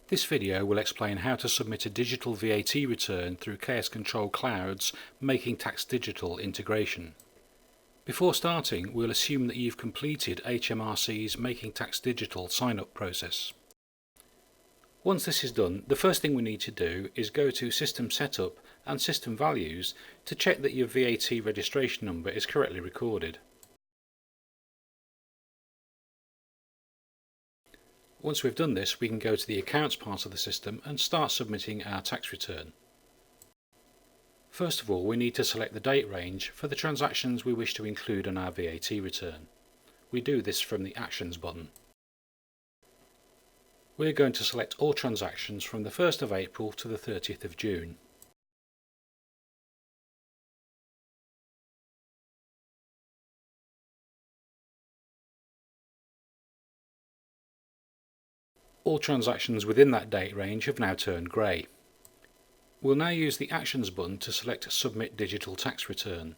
This video will explain how to submit a digital VAT return through KS Control Cloud's Making Tax Digital integration. Before starting, we'll assume that you've completed HMRC's Making Tax Digital sign-up process. Once this is done, the first thing we need to do is go to System Setup and System Values to check that your VAT registration number is correctly recorded. Once we've done this, we can go to the Accounts part of the system and start submitting our tax return. First of all, we need to select the date range for the transactions we wish to include on our VAT return. We do this from the Actions button. We're going to select all transactions from the 1st of April to the 30th of June. All transactions within that date range have now turned grey. We'll now use the Actions button to select Submit Digital Tax Return.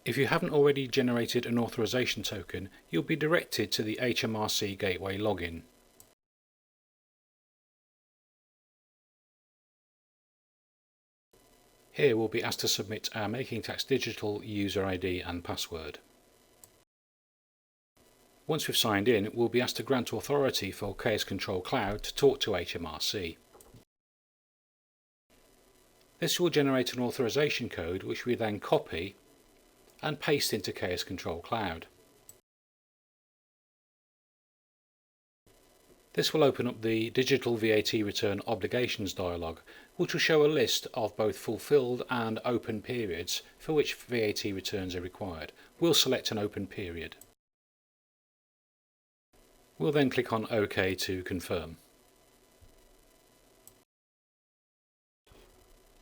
If you haven't already generated an authorization token, you'll be directed to the HMRC Gateway login. Here we'll be asked to submit our Making Tax Digital user ID and password. Once we've signed in, we'll be asked to grant authority for KS Control Cloud to talk to HMRC. This will generate an authorization code which we then copy and paste into KS Control Cloud. This will open up the Digital VAT Return Obligations dialog, which will show a list of both fulfilled and open periods for which VAT returns are required. We'll select an open period. We'll then click on OK to confirm.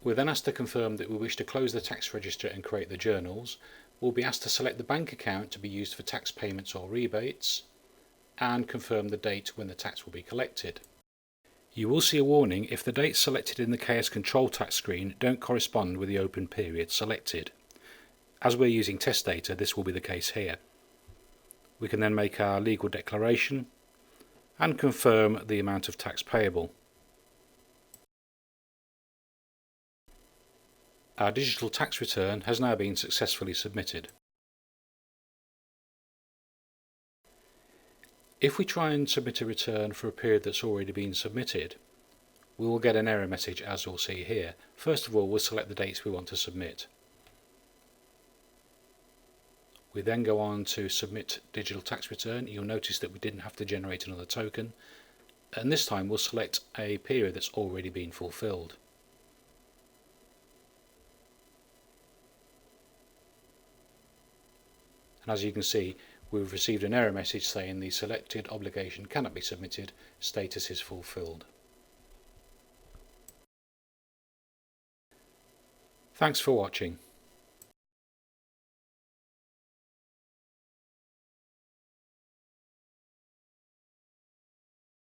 We're then asked to confirm that we wish to close the tax register and create the journals. We'll be asked to select the bank account to be used for tax payments or rebates and confirm the date when the tax will be collected. You will see a warning if the dates selected in the KS Control Tax screen don't correspond with the open period selected. As we're using test data, this will be the case here. We can then make our legal declaration and confirm the amount of tax payable. Our digital tax return has now been successfully submitted. If we try and submit a return for a period that's already been submitted, we will get an error message, as we'll see here. First of all, we'll select the dates we want to submit. We then go on to Submit Digital Tax Return. You'll notice that we didn't have to generate another token, and this time we'll select a period that's already been fulfilled. And as you can see, we've received an error message saying the selected obligation cannot be submitted, status is fulfilled. Thanks for watching.